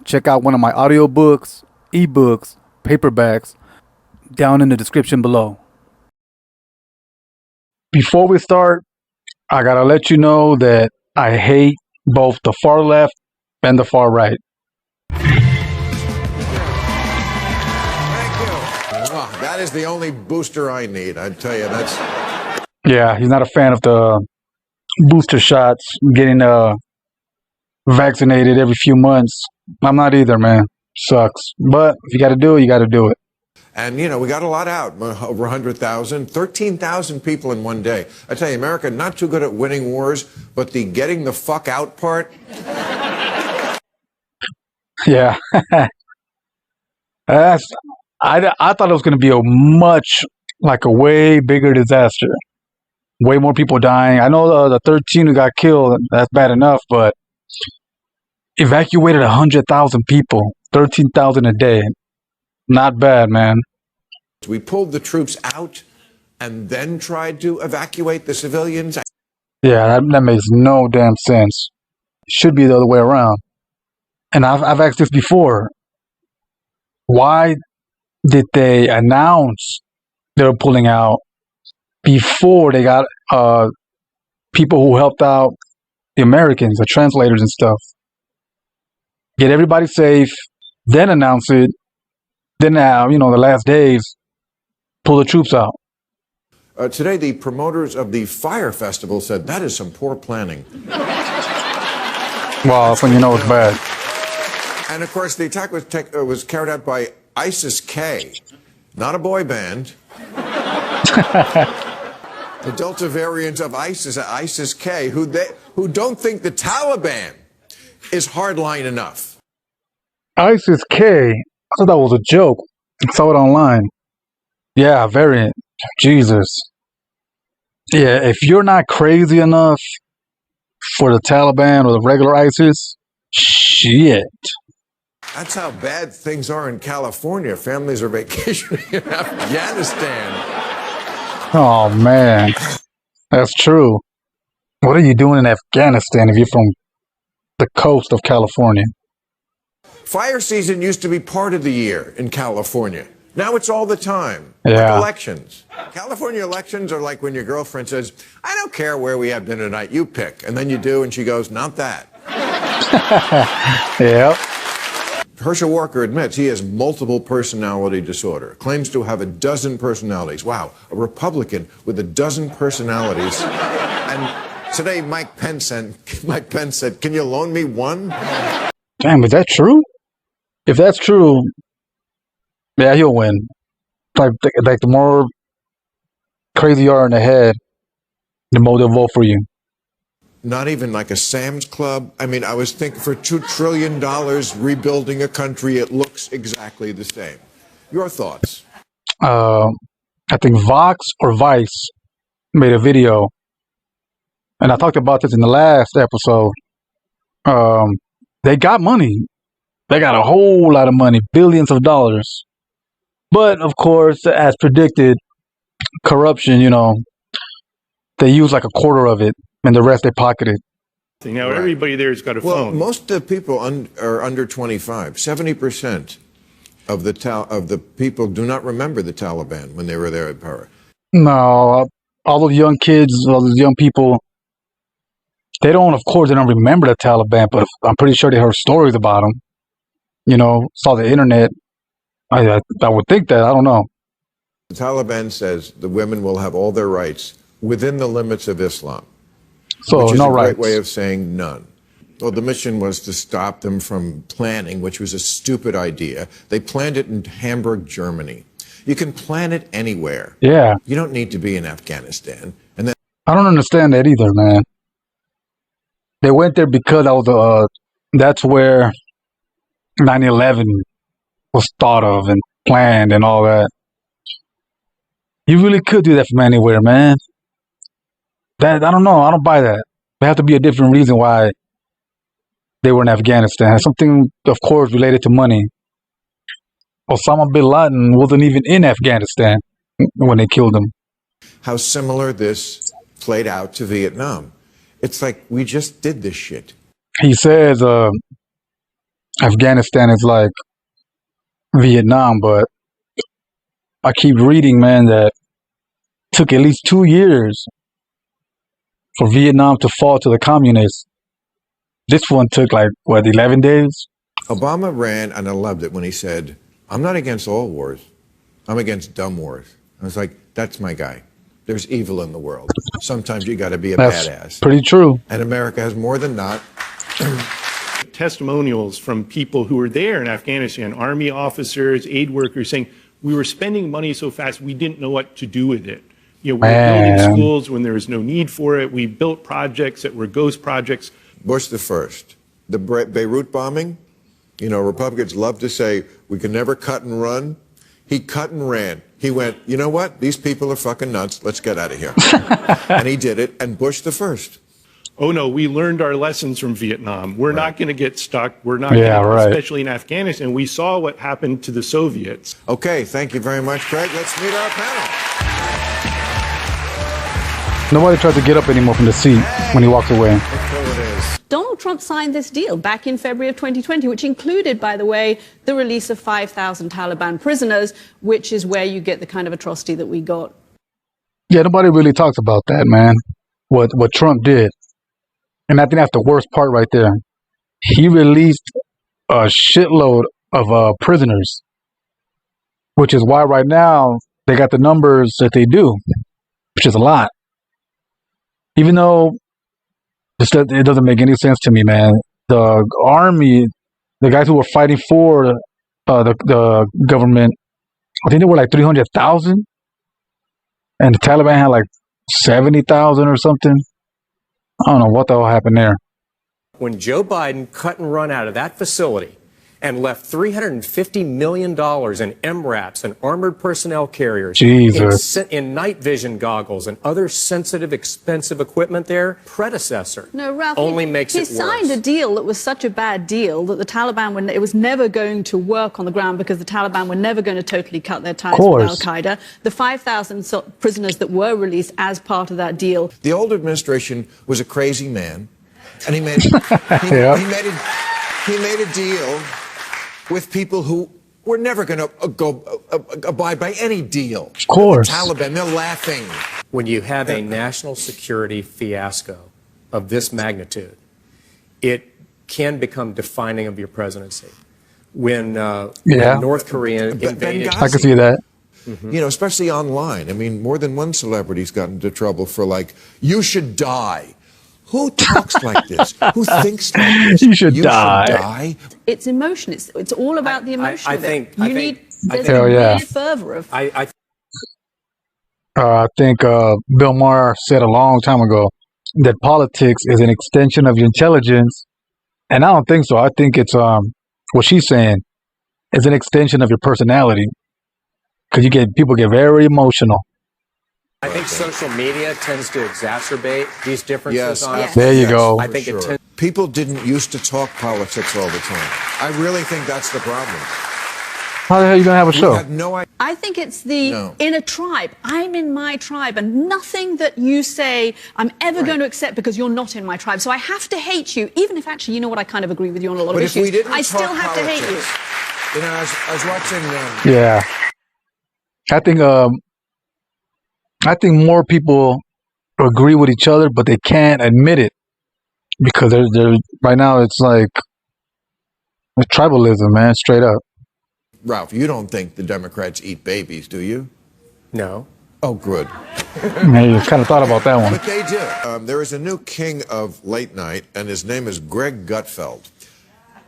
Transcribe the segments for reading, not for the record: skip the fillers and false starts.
check out one of my audiobooks, ebooks, paperbacks down in the description below. Before we start, I gotta let you know that I hate both the far left and the far right. That is the only booster I need. I tell you, that's... Yeah, he's not a fan of the booster shots, getting vaccinated every few months. I'm not either, man. Sucks. But if you got to do it, you got to do it. And, you know, we got a lot out, over 100,000, 13,000 people in one day. I tell you, America, not too good at winning wars, but the getting the fuck out part... Yeah. I thought it was going to be a way bigger disaster. Way more people dying. I know the 13 who got killed, that's bad enough, but evacuated 100,000 people, 13,000 a day. Not bad, man. We pulled the troops out and then tried to evacuate the civilians. Yeah, that makes no damn sense. It should be the other way around. And I've asked this before. Why did they announce they were pulling out before they got people who helped out the Americans, the translators and stuff? Get everybody safe, then announce it. Then now, the last days, pull the troops out. Today, the promoters of the Fire Festival said that is some poor planning. Well, that's when you know it's bad. And of course, the attack was carried out by K, not a boy band. The Delta variant of K, who don't think the Taliban is hardline enough. K, I thought that was a joke. I saw it online. Yeah, variant. Jesus. Yeah, if you're not crazy enough for the Taliban or the regular ISIS, shit. That's how bad things are in California. Families are vacationing in Afghanistan. Oh, man. That's true. What are you doing in Afghanistan if you're from the coast of California? Fire season used to be part of the year in California. Now it's all the time. Yeah. Like elections. California elections are like when your girlfriend says, I don't care where we have dinner tonight, you pick. And then you do, and she goes, not that. Yep. Herschel Walker admits he has multiple personality disorder, claims to have 12 personalities. Wow, a Republican with 12 personalities. And today Mike Pence said, can you loan me one? Damn, is that true? If that's true, yeah, he'll win. Like the more crazy you are in the head, the more they'll vote for you. Not even like a Sam's Club. I mean, I was thinking for $2 trillion rebuilding a country, it looks exactly the same. Your thoughts? I think Vox or Vice made a video, and I talked about this in the last episode. They got money. They got a whole lot of money, billions of dollars. But, of course, as predicted, corruption, they use like a quarter of it, and the rest they pocketed. Now, everybody there has got a phone. Well, most of the people are under 25. 70% of the people do not remember the Taliban when they were there at power. No, all those young kids, all those young people, they don't remember the Taliban, but I'm pretty sure they heard stories about them. Saw the internet. I would think that. I don't know. The Taliban says the women will have all their rights within the limits of Islam. So which is no a rights. great way of saying none. Well, the mission was to stop them from planning, which was a stupid idea. They planned it in Hamburg, Germany. You can plan it anywhere. Yeah. You don't need to be in Afghanistan. And then I don't understand that either, man. They went there because that's where 9/11 was thought of and planned and all that. You really could do that from anywhere, man. I don't know. I don't buy that. There has to be a different reason why they were in Afghanistan. Something, of course, related to money. Osama bin Laden wasn't even in Afghanistan when they killed him. How similar this played out to Vietnam. It's like we just did this shit. He says Afghanistan is like Vietnam, but I keep reading, man, that it took at least 2 years for Vietnam to fall to the communists. This one took like, what, 11 days? Obama ran, and I loved it when he said, I'm not against all wars. I'm against dumb wars. I was like, that's my guy. There's evil in the world. Sometimes you got to be a badass. Pretty true. And America has more than not. Testimonials from people who were there in Afghanistan, Army officers, aid workers, saying we were spending money so fast we didn't know what to do with it. You know, we were building schools when there was no need for it. We built projects that were ghost projects. Bush the first. The Beirut bombing, you know, Republicans love to say we can never cut and run. He cut and ran. He went, you know what? These people are fucking nuts. Let's get out of here. And he did it. And Bush the first. Oh, no, we learned our lessons from Vietnam. We're not going to get stuck. We're not especially in Afghanistan. We saw what happened to the Soviets. Okay, thank you very much, Craig. Let's meet our panel. Nobody tried to get up anymore from the seat when he walked away. Donald Trump signed this deal back in February of 2020, which included, by the way, the release of 5,000 Taliban prisoners, which is where you get the kind of atrocity that we got. Yeah, nobody really talks about that, man. What Trump did. And I think that's the worst part right there. He released a shitload of prisoners, which is why right now they got the numbers that they do, which is a lot. Even though it doesn't make any sense to me, man. The army, the guys who were fighting for the government, I think they were like 300,000, and the Taliban had like 70,000 or something. I don't know what the hell happened there. When Joe Biden cut and run out of that facility and left $350 million in MRAPs and armored personnel carriers, in night vision goggles and other sensitive, expensive equipment there, predecessor only makes it worse. He signed a deal that was such a bad deal that the Taliban, it was never going to work on the ground because the Taliban were never going to totally cut their ties with al-Qaeda. The 5,000 prisoners that were released as part of that deal. The old administration was a crazy man, and he made he made a deal with people who were never going to abide by any deal. Of course. The Taliban, they're laughing. When you have a national security fiasco of this magnitude, it can become defining of your presidency. When North Korea invaded... I can see that. You know, especially online. I mean, more than one celebrity's gotten into trouble for like, you should die. Who talks like this? Who thinks like this? You should die. It's emotion. It's all about the emotion. I think fervor of. I think Bill Maher said a long time ago that politics is an extension of your intelligence, and I don't think so. I think it's what she's saying is an extension of your personality, because people get very emotional. I think social media tends to exacerbate these differences. There you go. I think people didn't used to talk politics all the time. I really think that's the problem. How the hell are you going to have a show? Have no idea. I think it's in a tribe. I'm in my tribe, and nothing that you say I'm ever going to accept because you're not in my tribe. So I have to hate you, even if actually, you know what, I kind of agree with you on a lot of issues. I still have to hate you. You know, I was watching... Yeah. I think more people agree with each other, but they can't admit it because they're right now. It's like tribalism, man, straight up. Ralph, you don't think the Democrats eat babies, do you? No. Oh, good. Man, you kind of thought about that one. But they do. There is a new king of late night, and his name is Greg Gutfeld,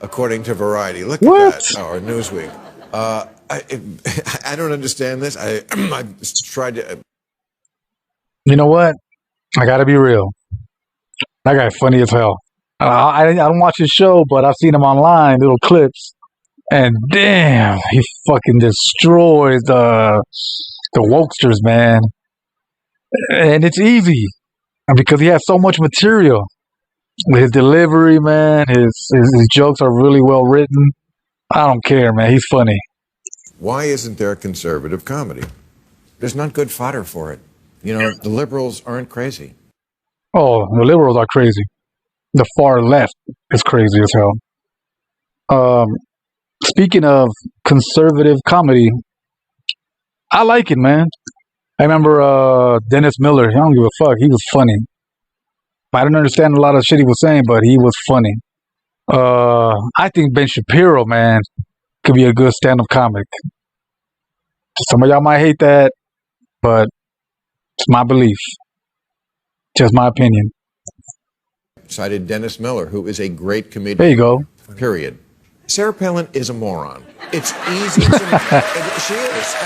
according to Variety. Look at that, or Newsweek. I don't understand this. I tried to... You know what? I gotta be real. That guy's funny as hell. I don't watch his show, but I've seen him online, little clips, and damn, he fucking destroys the wokesters, man. And it's easy because he has so much material. His delivery, man, his jokes are really well written. I don't care, man. He's funny. Why isn't there conservative comedy? There's not good fodder for it. You know, the liberals aren't crazy. Oh, the liberals are crazy. The far left is crazy as hell. Speaking of conservative comedy, I like it, man. I remember Dennis Miller. I don't give a fuck. He was funny. I didn't understand a lot of shit he was saying, but he was funny. I think Ben Shapiro, man, could be a good stand-up comic. Some of y'all might hate that, but it's my belief. Just my opinion. Cited Dennis Miller, who is a great comedian. There you go. Period. Sarah Palin is a moron. It's easy to she is.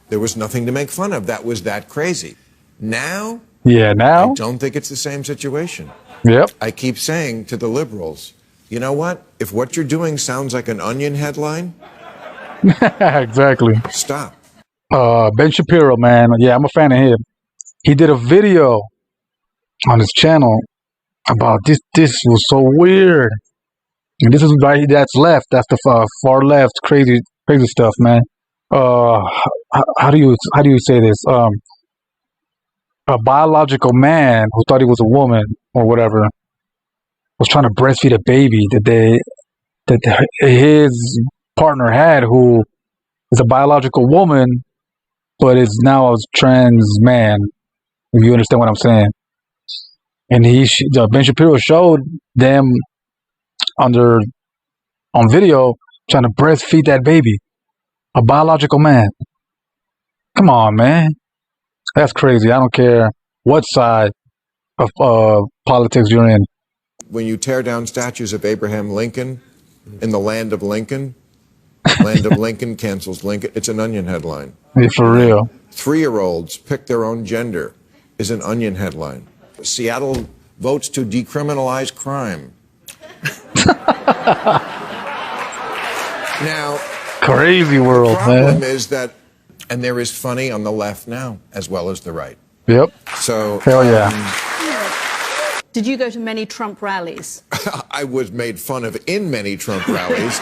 There was nothing to make fun of. That was that crazy. Now? Yeah, now? I don't think it's the same situation. Yep. I keep saying to the liberals, you know what? If what you're doing sounds like an Onion headline, exactly. Stop. Ben Shapiro, man. Yeah, I'm a fan of him. He did a video on his channel about this. This was so weird. And this is why that's left. That's the far left, crazy stuff, man. How do you say this? A biological man who thought he was a woman or whatever was trying to breastfeed a baby that his partner had, who is a biological woman, but is now a trans man. If you understand what I'm saying. And Ben Shapiro showed them on video trying to breastfeed that baby, a biological man. Come on, man. That's crazy. I don't care what side of politics you're in. When you tear down statues of Abraham Lincoln in the land of Lincoln cancels Lincoln. It's an Onion headline. Yeah, for real. 3-year-olds pick their own gender is an Onion headline. Seattle votes to decriminalize crime. Now, crazy world, the problem man. is that, and there is funny on the left now as well as the right. Yep. So, hell yeah. Did you go to many Trump rallies? I was made fun of in many Trump rallies.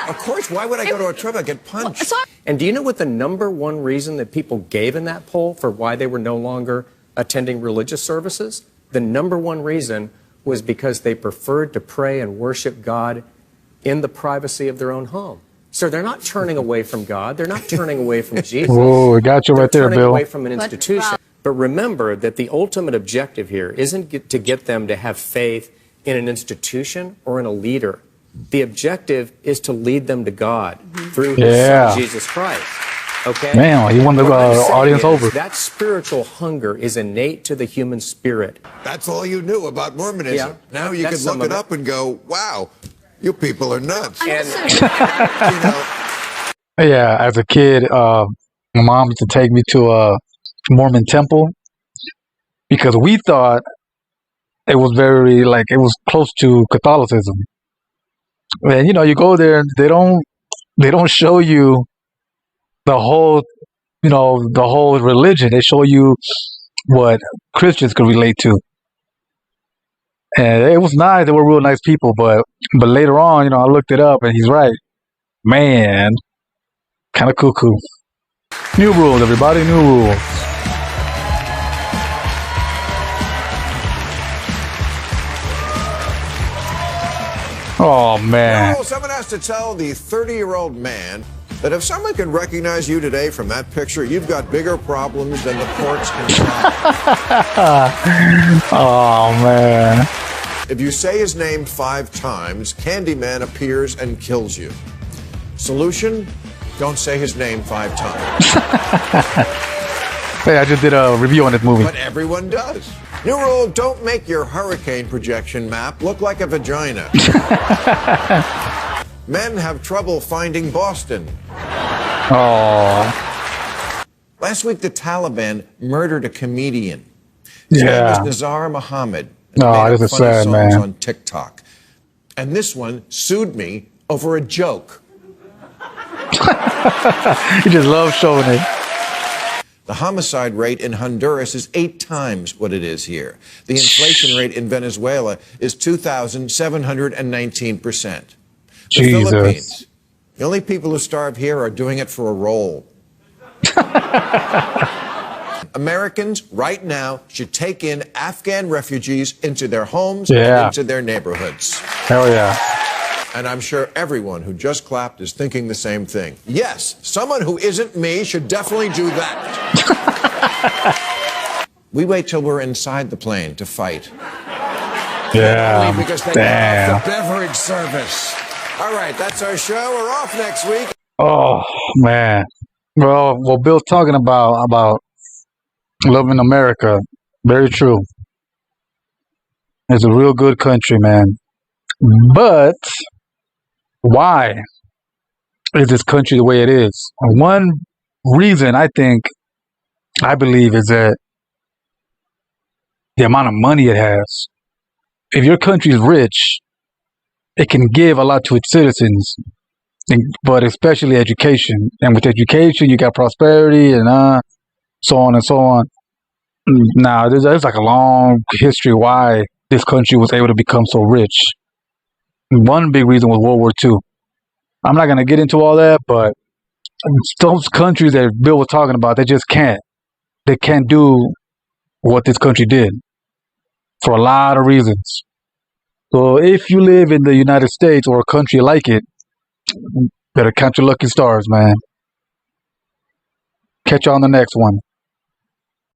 Of course, why would I go to a Trump? I get punched. And do you know what the #1 reason that people gave in that poll for why they were no longer attending religious services? The #1 reason was because they preferred to pray and worship God in the privacy of their own home. So they're not turning away from God. They're not turning away from Jesus. Whoa, I got you right there, Bill. They're turning away from an institution. But remember that the ultimate objective here isn't to get them to have faith in an institution or in a leader. The objective is to lead them to God through His Son, Jesus Christ. Okay? Man, he won the audience over. That spiritual hunger is innate to the human spirit. That's all you knew about Mormonism. Yeah, now you can look it up and go, wow, you people are nuts. Yeah, as a kid, my mom used to take me to a Mormon temple because we thought it was it was close to Catholicism. And you go there, they don't show you the whole religion. They show you what Christians could relate to. And it was nice. They were real nice people, but later on, I looked it up and he's right. Man, kind of cuckoo. New rules, everybody, new rules. Oh, man. No, someone has to tell the 30-year-old man that if someone can recognize you today from that picture, you've got bigger problems than the courts can solve. Oh, man. If you say his name 5 times, Candyman appears and kills you. Solution? Don't say his name 5 times. Hey, I just did a review on this movie. But everyone does. New rule, don't make your hurricane projection map look like a vagina. Men have trouble finding Boston. Oh. Last week, the Taliban murdered a comedian. His name is Nazar Mohammed. Oh, this is sad, man. On TikTok. And this one sued me over a joke. He just loves showing it. The homicide rate in Honduras is 8 times what it is here. The inflation rate in Venezuela is 2,719%. The Philippines, the only people who starve here are doing it for a roll. Americans right now should take in Afghan refugees into their homes and into their neighborhoods. Hell yeah. And I'm sure everyone who just clapped is thinking the same thing. Yes, someone who isn't me should definitely do that. We wait till we're inside the plane to fight. Yeah. Because they got off the beverage service. All right, that's our show. We're off next week. Oh, man. Well, what Bill's talking about loving America, very true. It's a real good country, man. But why is this country the way it is? One reason I believe is that the amount of money it has. If your country is rich, it can give a lot to its citizens, but especially education. And with education, you got prosperity and so on and so on. Now, there's like a long history why this country was able to become so rich. One big reason was World War II. I'm not going to get into all that, but those countries that Bill was talking about, they just can't. They can't do what this country did for a lot of reasons. So if you live in the United States or a country like it, better count your lucky stars, man. Catch you on the next one.